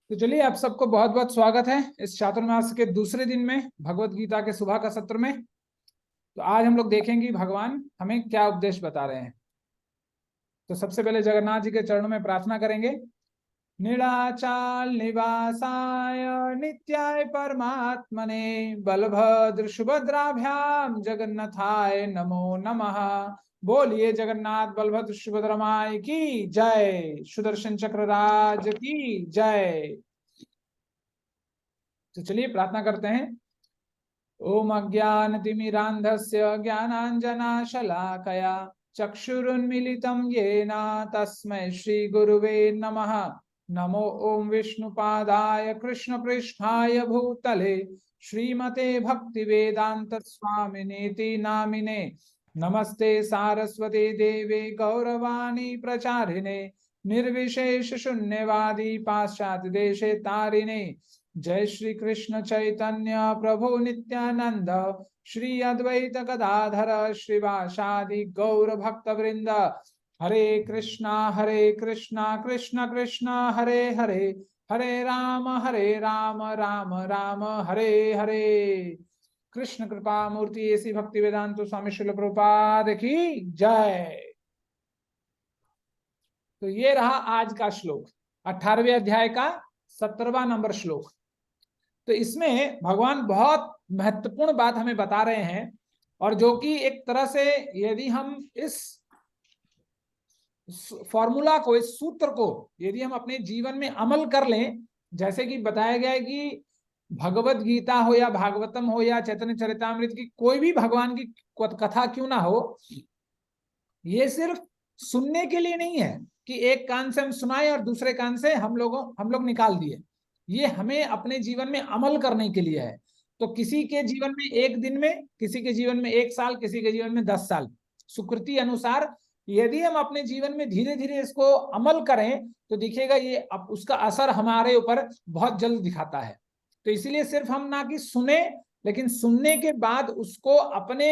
तो चलिए, आप सबको बहुत बहुत स्वागत है इस चातुर्मास के दूसरे दिन में भगवत गीता के सुबह का सत्र में। तो आज हम लोग देखेंगे भगवान हमें क्या उपदेश बता रहे हैं। तो सबसे पहले जगन्नाथ जी के चरणों में प्रार्थना करेंगे। नीलाचाल निवासाय नित्याय परमात्मने बलभद्र सुभद्राभ्याम जगन्नाथाय नमो नमः। बोलिए जगन्नाथ बलभद्र सुभद्रा माई की जय, सुदर्शन चक्र राज की जय। तो चलिए प्रार्थना करते हैं। ओम अज्ञानतिमिरान्धस्य ज्ञानाञ्जनशलाकया चक्षुरुन्मीलितं येन तस्मै श्रीगुरुवे नमः। नमो ओम विष्णुपादाय कृष्णपृष्ठाय भूतले श्रीमते भक्तिवेदांत स्वामिनेति नामिने। नमस्ते सारस्वती देवे गौरवाणी प्रचारिणे निर्विशेष शून्यवादी पाश्चात्य देशे तारिणे। जय श्री कृष्ण चैतन्य प्रभु नित्यानंद श्री अद्वैत गदाधर श्रीवासादि गौर भक्त वृंद। हरे कृष्णा कृष्ण कृष्ण हरे हरे, हरे राम राम राम हरे हरे। कृष्ण कृपा मूर्ति ऐसी भक्ति वेदांत स्वामी श्रील प्रभुपाद की जय। तो ये रहा आज का श्लोक, 18वें अध्याय का 17वां नंबर श्लोक। तो इसमें भगवान बहुत महत्वपूर्ण बात हमें बता रहे हैं, और जो कि एक तरह से यदि हम इस फॉर्मूला को, इस सूत्र को यदि हम अपने जीवन में अमल कर लें, जैसे कि बताया गया है कि भगवत गीता हो या भागवतम हो या चैतन्य चरितामृत की कोई भी भगवान की कथा क्यों ना हो, ये सिर्फ सुनने के लिए नहीं है कि एक कान से हम सुनाए और दूसरे कान से हम लोग निकाल दिए। ये हमें अपने जीवन में अमल करने के लिए है। तो किसी के जीवन में एक दिन में, किसी के जीवन में 1 साल, किसी के जीवन में 10 साल, सुकृति अनुसार यदि हम अपने जीवन में धीरे धीरे इसको अमल करें तो दिखेगा ये उसका असर हमारे ऊपर बहुत जल्द दिखाता है। तो इसीलिए सिर्फ हम ना कि सुने, लेकिन सुनने के बाद उसको अपने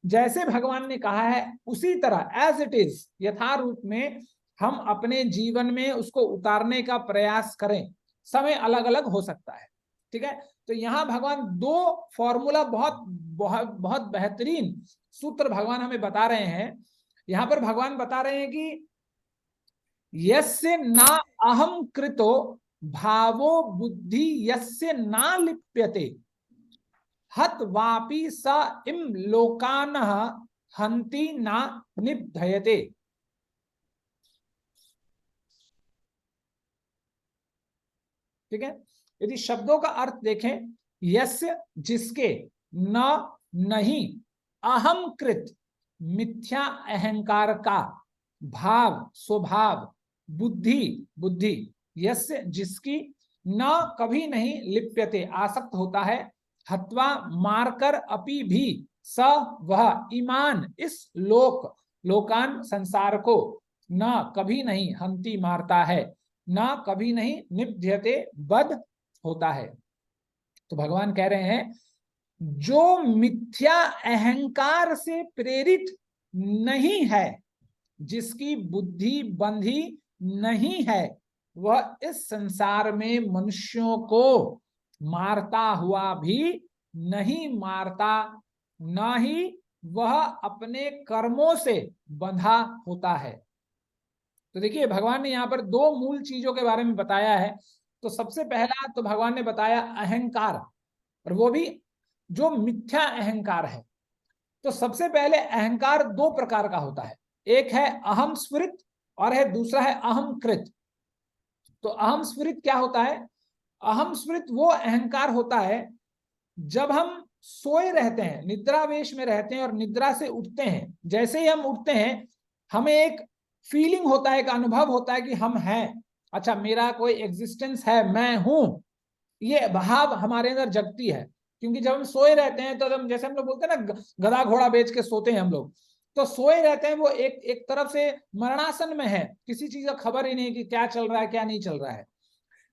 जैसे भगवान ने कहा है उसी तरह एज इट इज यथारूप में हम अपने जीवन में उसको उतारने का प्रयास करें। समय अलग अलग हो सकता है, ठीक है। तो यहाँ भगवान दो फॉर्मूला, बहुत बहुत बहुत बेहतरीन सूत्र भगवान हमें बता रहे हैं। यहाँ पर भगवान बता रहे हैं कि यस्य ना अहम कृतो भावो बुद्धि यस्य ना लिप्यते हत वापि स इम लोकान हंति ना निबध्यते। ठीक है। यदि शब्दों का अर्थ देखें, यस्य जिसके, न नहीं, अहम कृत मिथ्या अहंकार का, भाव स्वभाव, बुद्धि बुद्धि, यस्य जिसकी, न कभी नहीं, लिप्यते आसक्त होता है, हत्वा मारकर, अपि भी, स वह, ईमान इस लोकान संसार को, न कभी नहीं, हंति मारता है, ना कभी नहीं, निबध्यते बद होता है। तो भगवान कह रहे हैं जो मिथ्या अहंकार से प्रेरित नहीं है, जिसकी बुद्धि बंधी नहीं है, वह इस संसार में मनुष्यों को मारता हुआ भी नहीं मारता, ना ही वह अपने कर्मों से बंधा होता है। तो देखिए भगवान ने यहाँ पर दो मूल चीजों के बारे में बताया है। तो सबसे पहला तो भगवान ने बताया अहंकार, और वो भी जो मिथ्या अहंकार है। तो सबसे पहले अहंकार दो प्रकार का होता है, एक है अहम स्फुरित और है दूसरा है अहम कृत। तो अहम स्फुरित क्या होता है? अहम स्फुरित वो अहंकार होता है जब हम सोए रहते हैं, निद्रावेश में रहते हैं और निद्रा से उठते हैं, जैसे ही हम उठते हैं हमें एक फीलिंग होता है, एक अनुभव होता है कि हम हैं, अच्छा मेरा कोई एग्जिस्टेंस है, मैं हूं, ये भाव हमारे अंदर जगती है। क्योंकि जब हम सोए रहते हैं तो हम, जैसे हम लोग बोलते हैं ना, गधा घोड़ा बेच के सोते हैं हम लोग, तो सोए रहते हैं, वो एक तरफ से मरणासन में है, किसी चीज का खबर ही नहीं कि क्या चल रहा है क्या नहीं चल रहा है।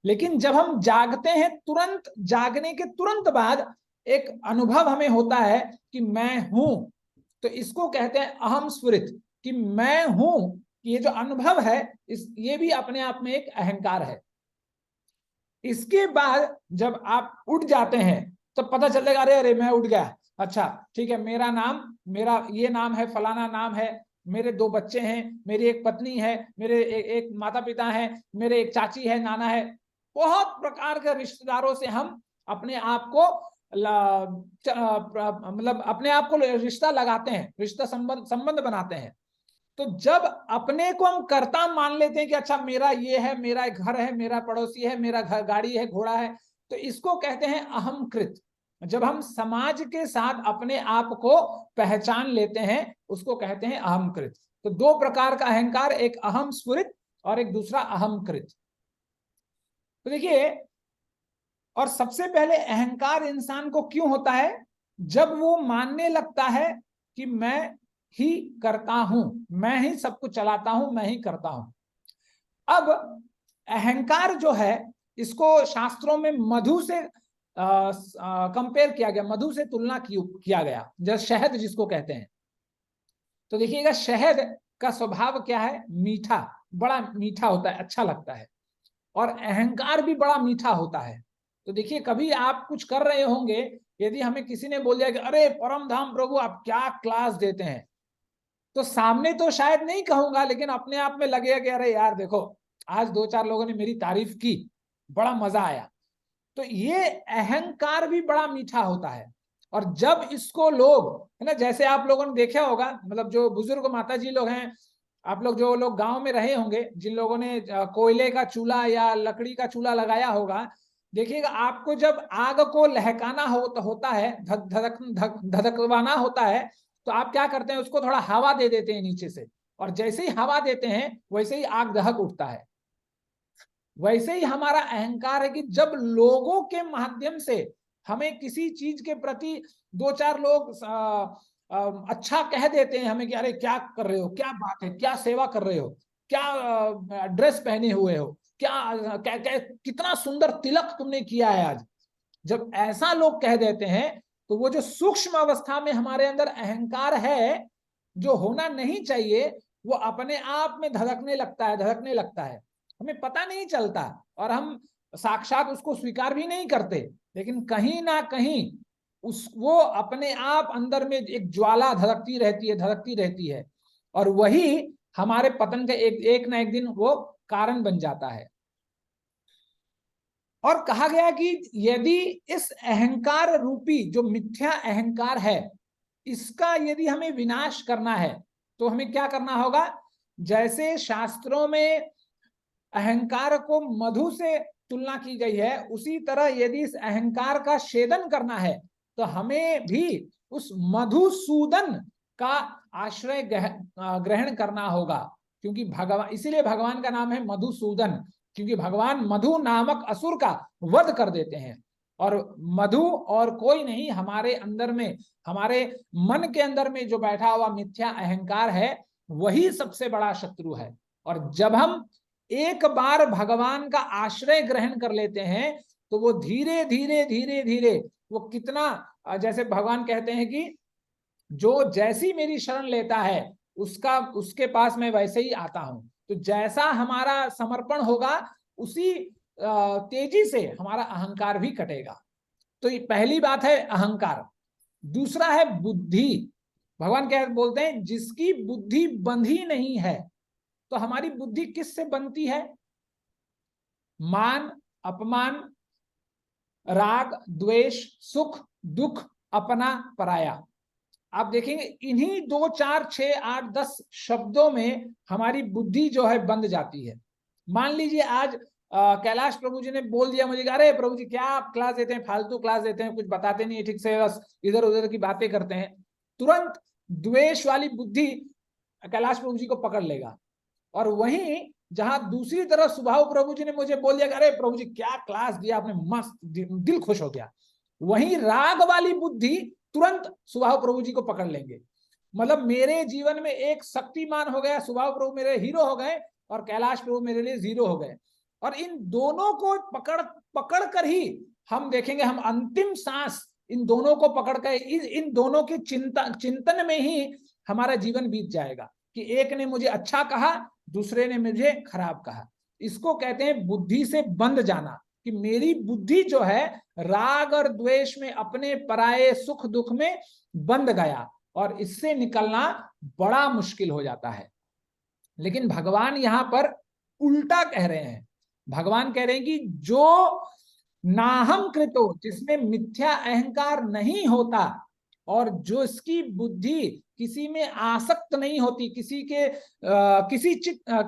लेकिन जब हम जागते हैं, तुरंत जागने के तुरंत बाद एक अनुभव हमें होता है कि मैं हूं। तो इसको कहते हैं अहम स्फुरित, कि मैं हूं, ये जो अनुभव है ये भी अपने आप में एक अहंकार है। इसके बाद जब आप उठ जाते हैं तो पता चलेगा अरे अरे मैं उठ गया, अच्छा ठीक है, मेरा नाम, मेरा ये नाम है, फलाना नाम है, मेरे 2 बच्चे हैं, मेरी एक पत्नी है, मेरे एक माता पिता हैं, मेरे एक चाची है, नाना है। बहुत प्रकार के रिश्तेदारों से हम अपने आप को मतलब अपने आप को रिश्ता लगाते हैं, रिश्ता संबंध बनाते हैं। तो जब अपने को हम कर्ता मान लेते हैं कि अच्छा मेरा ये है, मेरा घर है, मेरा पड़ोसी है, मेरा घर गाड़ी है, घोड़ा है, तो इसको कहते हैं अहमकृत। जब हम समाज के साथ अपने आप को पहचान लेते हैं उसको कहते हैं अहमकृत। तो 2 प्रकार का अहंकार, एक अहम स्फुरित और एक दूसरा अहमकृत। तो देखिए, और सबसे पहले अहंकार इंसान को क्यों होता है? जब वो मानने लगता है कि मैं ही करता हूं, मैं ही सब कुछ चलाता हूं, मैं ही करता हूं। अब अहंकार जो है इसको शास्त्रों में मधु से कंपेयर किया गया, मधु से तुलना किया गया, जैसे शहद जिसको कहते हैं। तो देखिएगा शहद का स्वभाव क्या है? मीठा, बड़ा मीठा होता है, अच्छा लगता है, और अहंकार भी बड़ा मीठा होता है। तो देखिए कभी आप कुछ कर रहे होंगे, यदि हमें किसी ने बोल दिया कि अरे परम धाम प्रभु आप क्या क्लास देते हैं, तो सामने तो शायद नहीं कहूंगा, लेकिन अपने आप में लगेगा कि अरे यार देखो आज 2-4 लोगों ने मेरी तारीफ की, बड़ा मजा आया। तो ये अहंकार भी बड़ा मीठा होता है। और जब इसको लोग, है ना, जैसे आप लोगों ने देखा होगा, मतलब जो बुजुर्ग माता जी लोग हैं, आप लोग जो लोग गांव में रहे होंगे, जिन लोगों ने कोयले का चूल्हा या लकड़ी का चूल्हा लगाया होगा, देखिएगा आपको जब आग को लहकाना होता है, धधकवाना होता है, तो आप क्या करते हैं, उसको थोड़ा हवा दे देते हैं नीचे से, और जैसे ही हवा देते हैं वैसे ही आग दहक उठता है। वैसे ही हमारा अहंकार है कि जब लोगों के माध्यम से हमें किसी चीज के प्रति 2-4 लोग अच्छा कह देते हैं हमें कि अरे क्या कर रहे हो, क्या बात है, क्या सेवा कर रहे हो, क्या ड्रेस पहने हुए हो, क्या कितना सुंदर तिलक तुमने किया है आज। जब ऐसा लोग कह देते हैं तो वो जो सूक्ष्म अवस्था में हमारे अंदर अहंकार है, जो होना नहीं चाहिए, वो अपने आप में धड़कने लगता है, हमें पता नहीं चलता, और हम साक्षात उसको स्वीकार भी नहीं करते, लेकिन कहीं ना कहीं वो अपने आप अंदर में एक ज्वाला धड़कती रहती है, और वही हमारे पतन का एक ना एक दिन वो कारण बन जाता है। और कहा गया कि यदि इस अहंकार रूपी जो मिथ्या अहंकार है, इसका यदि हमें विनाश करना है तो हमें क्या करना होगा? जैसे शास्त्रों में अहंकार को मधु से तुलना की गई है, उसी तरह यदि इस अहंकार का छेदन करना है तो हमें भी उस मधुसूदन का आश्रय ग्रहण करना होगा। क्योंकि भगवान, इसीलिए भगवान का नाम है मधुसूदन, क्योंकि भगवान मधु नामक असुर का वध कर देते हैं। और मधु और कोई नहीं, हमारे अंदर में, हमारे मन के अंदर में जो बैठा हुआ मिथ्या अहंकार है, वही सबसे बड़ा शत्रु है। और जब हम एक बार भगवान का आश्रय ग्रहण कर लेते हैं तो वो धीरे धीरे वो कितना, जैसे भगवान कहते हैं कि जो जैसी मेरी शरण लेता है उसके पास मैं वैसे ही आता हूं। तो जैसा हमारा समर्पण होगा उसी तेजी से हमारा अहंकार भी कटेगा। तो ये पहली बात है अहंकार। दूसरा है बुद्धि। भगवान क्या बोलते हैं? जिसकी बुद्धि बंधी नहीं है। तो हमारी बुद्धि किससे बनती है? मान, अपमान, राग, द्वेष, सुख, दुख, अपना, पराया। आप देखेंगे इन्हीं 2, 4, 6, 8, 10 शब्दों में हमारी बुद्धि जो है बंध जाती है। मान लीजिए आज कैलाश प्रभु जी ने बोल दिया मुझे, अरे प्रभु जी क्या आप क्लास देते हैं, फालतू क्लास देते हैं, कुछ बताते नहीं ठीक से, बस इधर उधर की बातें करते हैं। तुरंत द्वेष वाली बुद्धि कैलाश प्रभु जी को पकड़ लेगा। और वहीं जहां दूसरी तरफ सुभाव प्रभु जी ने मुझे बोल दिया, अरे प्रभु जी क्या क्लास दिया आपने, मस्त, दिल खुश हो गया, वहीं राग वाली बुद्धि तुरंत सुभाव प्रभु जी को पकड़ लेंगे। मतलब मेरे जीवन में एक शक्तिमान हो गया, सुभाव प्रभु मेरे हीरो हो गए और कैलाश प्रभु मेरे लिए जीरो हो गए। और इन दोनों को पकड़ कर ही हम देखेंगे, हम अंतिम सांस इन दोनों को पकड़ कर, इन दोनों के चिंतन में ही हमारा जीवन बीत जाएगा कि एक ने मुझे अच्छा कहा, दूसरे ने मुझे खराब कहा। इसको कहते हैं बुद्धि से बंध जाना। कि मेरी बुद्धि जो है राग और द्वेष में, अपने पराये सुख दुख में बंध गया और इससे निकलना बड़ा मुश्किल हो जाता है। लेकिन भगवान यहां पर उल्टा कह रहे हैं। भगवान कह रहे हैं कि जो नाहम कृतो, जिसमें मिथ्या अहंकार नहीं होता और जो इसकी बुद्धि किसी में आसक्त नहीं होती,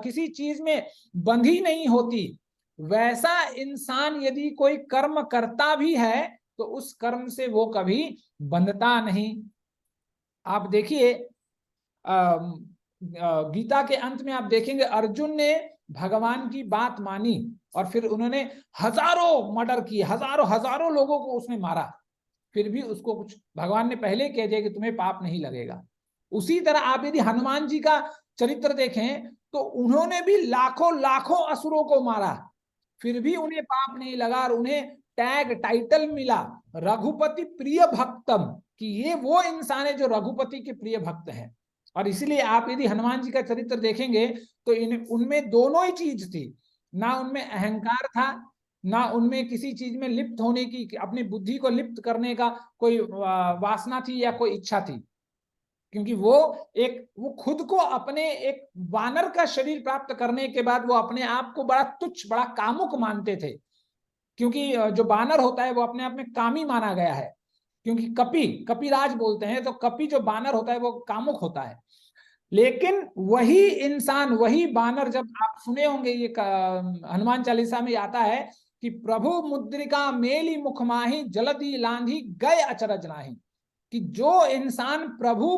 किसी चीज में बंधी नहीं होती, वैसा इंसान यदि कोई कर्म करता भी है तो उस कर्म से वो कभी बंधता नहीं। आप देखिए गीता के अंत में आप देखेंगे अर्जुन ने भगवान की बात मानी और फिर उन्होंने हजारों मर्डर किए, हजारों लोगों को उसने मारा, फिर भी उसको कुछ, भगवान ने पहले कह दिया कि तुम्हें पाप नहीं लगेगा। उसी तरह आप यदि हनुमान जी का चरित्र देखें तो उन्होंने भी लाखों असुरों को मारा, फिर भी उन्हें पाप नहीं लगा और उन्हें टाइटल मिला रघुपति प्रिय भक्तम, कि ये वो इंसान है जो रघुपति के प्रिय भक्त हैं। और इसलिए आप यदि हनुमान जी का चरित्र देखेंगे तो उनमें दोनों ही चीज थी, ना उनमें अहंकार था, ना उनमें किसी चीज में लिप्त होने की, अपनी बुद्धि को लिप्त करने का कोई वासना थी या कोई इच्छा थी, क्योंकि वो खुद को अपने एक वानर का शरीर प्राप्त करने के बाद वो अपने आप को बड़ा तुच्छ, बड़ा कामुक मानते थे, क्योंकि जो बानर होता है वो अपने आप में कामी माना गया है, क्योंकि कपिराज बोलते हैं, तो कपि जो बानर होता है वो कामुक होता है। लेकिन वही इंसान, वही बानर, जब आप सुने होंगे ये हनुमान चालीसा में आता है कि प्रभु मुद्रिका मेली मुख माही जलधि लांघी गए अचरज नाही, कि जो इंसान प्रभु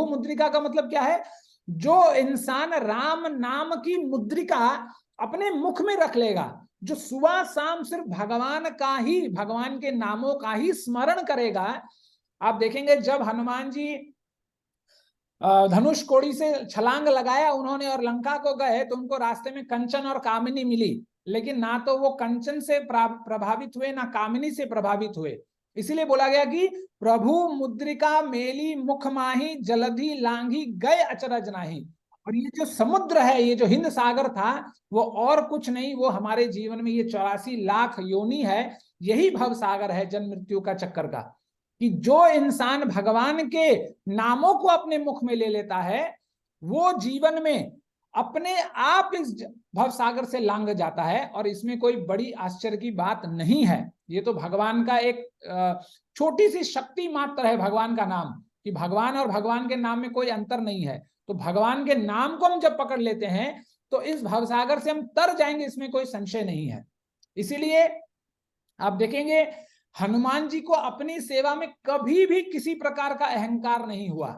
मुद्रिका का मतलब क्या है, जो इंसान राम नाम की मुद्रिका अपने मुख में रख लेगा, जो सुबह शाम सिर्फ भगवान के नामों का ही स्मरण करेगा। आप देखेंगे जब हनुमान जी धनुष कोड़ी से छलांग लगाया उन्होंने और लंका को गए तो उनको रास्ते में कंचन और कामिनी मिली, लेकिन ना तो वो कंचन से प्रभावित हुए ना कामिनी से प्रभावित हुए। इसीलिए बोला गया कि प्रभु मुद्रिका मेली मुख माही जलधि लांघी गए अचरज नाही। और ये जो समुद्र है, ये जो हिंद सागर था, वो और कुछ नहीं, वो हमारे जीवन में ये 84 लाख योनि है, यही भव सागर है जन्म मृत्यु का चक्कर का। कि जो इंसान भगवान के नामों को अपने मुख में ले लेता है वो जीवन में अपने आप इस भव सागर से लांघ जाता है, और इसमें कोई बड़ी आश्चर्य की बात नहीं है। ये तो भगवान का एक छोटी सी शक्ति मात्र है भगवान का नाम, कि भगवान और भगवान के नाम में कोई अंतर नहीं है। तो भगवान के नाम को हम जब पकड़ लेते हैं तो इस भवसागर से हम तर जाएंगे, इसमें कोई संशय नहीं है। इसीलिए आप देखेंगे हनुमान जी को अपनी सेवा में कभी भी किसी प्रकार का अहंकार नहीं हुआ,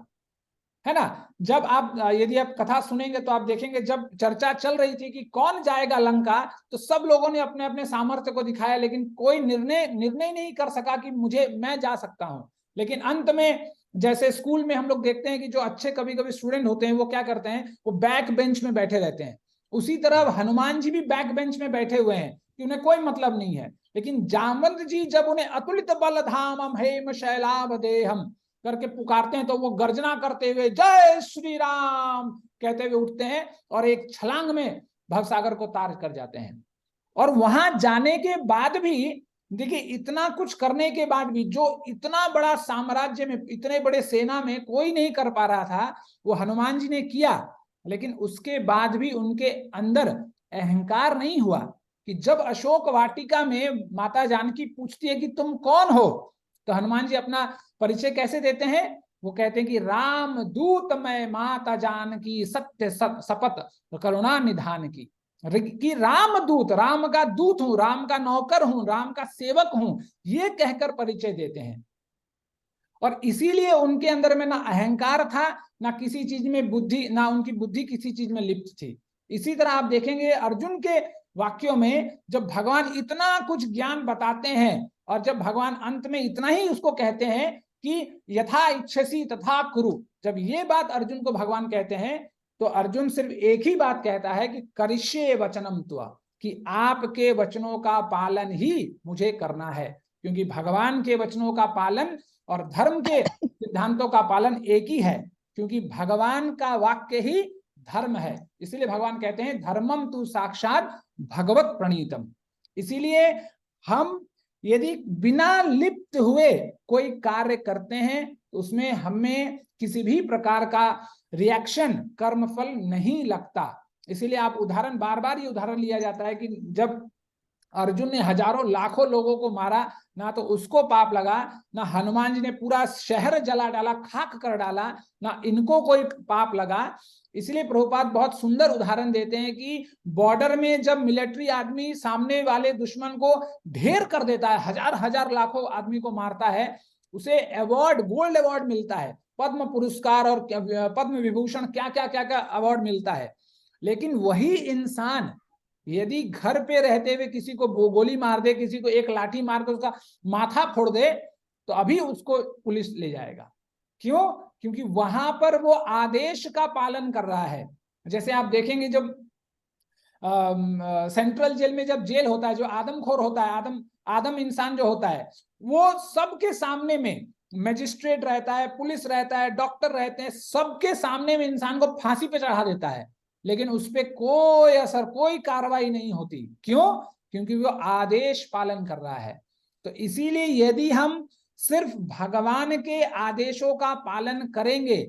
है ना। जब आप यदि आप कथा सुनेंगे तो आप देखेंगे जब चर्चा चल रही थी कि कौन जाएगा लंका, तो सब लोगों ने अपने अपने सामर्थ्य को दिखाया, लेकिन कोई निर्णय नहीं कर सका कि मैं जा सकता हूं। लेकिन अंत में जैसे स्कूल में हम लोग देखते हैं कि जो अच्छे कभी कभी स्टूडेंट होते हैं वो क्या करते हैं, वो बैक बेंच में बैठे रहते हैं। उसी तरह हनुमान जी भी बैक बेंच में बैठे हुए हैं कि उन्हें कोई मतलब नहीं है। लेकिन जामवंत जी जब उन्हें अतुलित बल धामम हेम शैलाभ देहम करके पुकारते हैं तो वो गर्जना करते हुए जय श्री राम कहते हुए उठते हैं और एक छलांग में भवसागर को तार कर जाते हैं। और वहां जाने के बाद भी देखिए, इतना कुछ करने के बाद भी जो इतना बड़ा साम्राज्य में, इतने बड़े सेना में कोई नहीं कर पा रहा था, वो हनुमान जी ने किया। लेकिन उसके बाद भी उनके अंदर अहंकार नहीं हुआ। कि जब अशोक वाटिका में माता जानकी पूछती है कि तुम कौन हो, तो हनुमान जी अपना परिचय कैसे देते हैं, वो कहते हैं कि राम दूत मैं माता जानकी सत्य शपथ करुणा निधान की। कि राम दूत, राम का दूत हूं, राम का नौकर हूं, राम का सेवक हूं, ये कहकर परिचय देते हैं। और इसीलिए उनके अंदर में ना अहंकार था, ना किसी चीज में बुद्धि, ना उनकी बुद्धि किसी चीज में लिप्त थी। इसी तरह आप देखेंगे अर्जुन के वाक्यों में जब भगवान इतना कुछ ज्ञान बताते हैं और जब भगवान अंत में इतना ही उसको कहते हैं कि यथा इच्छसि तथा कुरु, जब ये बात अर्जुन को भगवान कहते हैं तो अर्जुन सिर्फ एक ही बात कहता है कि करिष्ये वचनम त्वा, कि आपके वचनों का पालन ही मुझे करना है। क्योंकि भगवान के वचनों का पालन और धर्म के सिद्धांतों का पालन एक ही है, क्योंकि भगवान का वाक्य ही धर्म है। इसलिए भगवान कहते हैं धर्मम तु साक्षात भगवत प्रणीतम। इसीलिए हम यदि बिना लिप्त हुए कोई कार्य करते हैं तो उसमें हमें किसी भी प्रकार का रिएक्शन, कर्मफल नहीं लगता। इसीलिए आप उदाहरण, बार बार ये उदाहरण लिया जाता है कि जब अर्जुन ने हजारों लाखों लोगों को मारा, ना तो उसको पाप लगा, ना हनुमान जी ने पूरा शहर जला डाला, खाक कर डाला, ना इनको कोई पाप लगा। इसलिए प्रभुपाद बहुत सुंदर उदाहरण देते हैं कि बॉर्डर में जब मिलिट्री आदमी सामने वाले दुश्मन को ढेर कर देता है, हजार हजार लाखों आदमी को मारता है, उसे अवार्ड, गोल्ड अवार्ड मिलता है, पद्म पुरस्कार और पद्म विभूषण, क्या क्या क्या क्या अवार्ड मिलता है। लेकिन वही इंसान यदि घर पे रहते हुए किसी को गोली मार दे, किसी को एक लाठी मार कर उसका माथा फोड़ दे, तो अभी उसको पुलिस ले जाएगा। क्यों? क्योंकि वहां पर वो आदेश का पालन कर रहा है। जैसे आप देखेंगे जब सेंट्रल जेल में जब जेल होता है, जो आदमखोर होता है, आदम इंसान जो होता है, वो सबके सामने में मजिस्ट्रेट रहता है, पुलिस रहता है, डॉक्टर रहते हैं, सबके सामने में इंसान को फांसी पे चढ़ा देता है, लेकिन उस पर कोई असर, कोई कार्रवाई नहीं होती। क्यों? क्योंकि वो आदेश पालन कर रहा है। तो इसीलिए यदि हम सिर्फ भगवान के आदेशों का पालन करेंगे,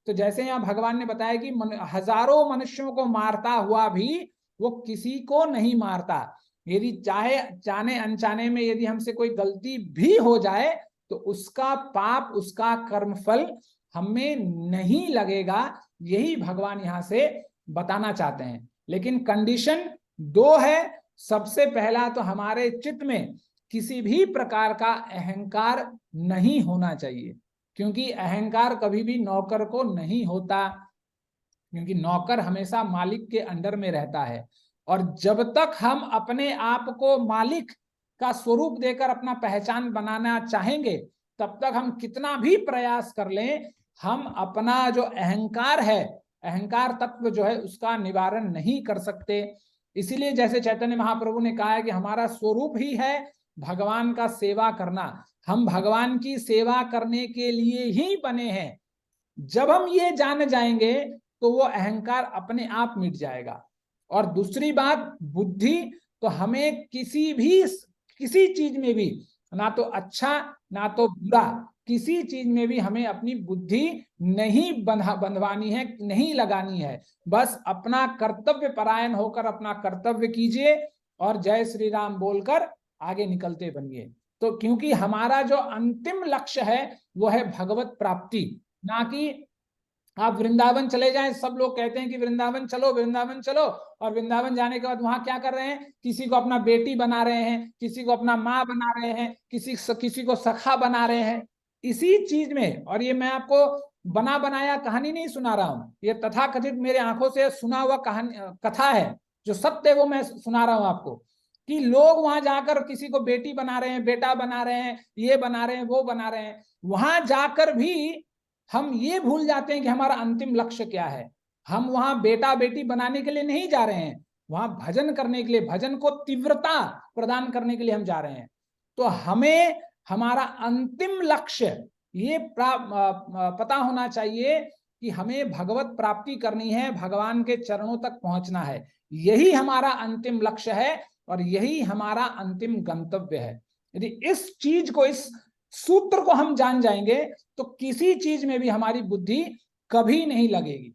तो जैसे यहां भगवान ने बताया कि हजारों मनुष्यों को मारता हुआ भी वो किसी को नहीं मारता। यदि चाहे जाने अनजाने में यदि हमसे कोई गलती भी हो जाए तो उसका पाप, उसका कर्मफल हमें नहीं लगेगा। यही भगवान यहां से बताना चाहते हैं। लेकिन कंडीशन दो है। सबसे पहला तो हमारे चित्त में किसी भी प्रकार का अहंकार नहीं होना चाहिए, क्योंकि अहंकार कभी भी नौकर को नहीं होता, क्योंकि नौकर हमेशा मालिक के अंडर में रहता है। और जब तक हम अपने आप को मालिक का स्वरूप देकर अपना पहचान बनाना चाहेंगे, तब तक हम कितना भी प्रयास कर लें, हम अपना जो अहंकार है, अहंकार तत्व जो है, उसका निवारण नहीं कर सकते। इसीलिए जैसे चैतन्य महाप्रभु ने कहा है कि हमारा स्वरूप ही है भगवान का सेवा करना, हम भगवान की सेवा करने के लिए ही बने हैं। जब हम ये जान जाएंगे तो वो अहंकार अपने आप मिट जाएगा। और दूसरी बात, बुद्धि, तो हमें किसी चीज में भी, ना तो अच्छा ना तो बुरा, किसी चीज में भी हमें अपनी बुद्धि नहीं बंधवानी है, नहीं लगानी है। बस अपना कर्तव्य परायण होकर अपना कर्तव्य कीजिए और जय श्री राम बोलकर आगे निकलते बनिए। तो क्योंकि हमारा जो अंतिम लक्ष्य है वो है भगवत प्राप्ति, ना कि आप वृंदावन चले जाएं। सब लोग कहते हैं कि वृंदावन चलो, वृंदावन चलो, और वृंदावन जाने के बाद वहां क्या कर रहे हैं? किसी को अपना बेटी बना रहे हैं, किसी को अपना माँ बना रहे हैं, किसी को सखा बना रहे हैं इसी चीज में। और ये मैं आपको बना बनाया कहानी नहीं सुना रहा हूं, ये तथाकथित मेरे आंखों से सुना हुआ कहानी, कथा है, जो सत्य है वो मैं सुना रहा हूं आपको। कि लोग वहां जाकर किसी को बेटी बना रहे हैं, बेटा बना रहे हैं, ये बना रहे हैं, वो बना रहे हैं। वहां जाकर भी हम ये भूल जाते हैं कि हमारा अंतिम लक्ष्य क्या है। हम वहां बेटा बेटी बनाने के लिए नहीं जा रहे हैं, वहां भजन करने के लिए, भजन को तीव्रता प्रदान करने के लिए हम जा रहे हैं। तो हमें हमारा अंतिम लक्ष्य ये पता होना चाहिए कि हमें भगवत प्राप्ति करनी है, भगवान के चरणों तक पहुंचना है। यही हमारा अंतिम लक्ष्य है और यही हमारा अंतिम गंतव्य है। यदि इस चीज को, इस सूत्र को हम जान जाएंगे तो किसी चीज में भी हमारी बुद्धि कभी नहीं लगेगी।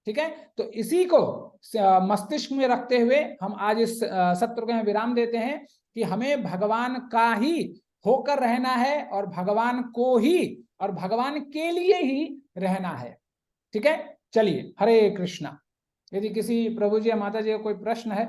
ठीक है, तो इसी को मस्तिष्क में रखते हुए हम आज इस सत्र को विराम देते हैं कि हमें भगवान का ही होकर रहना है और भगवान को ही और भगवान के लिए ही रहना है। ठीक है, चलिए, हरे कृष्णा। यदि किसी प्रभु जी या माता जी का कोई प्रश्न है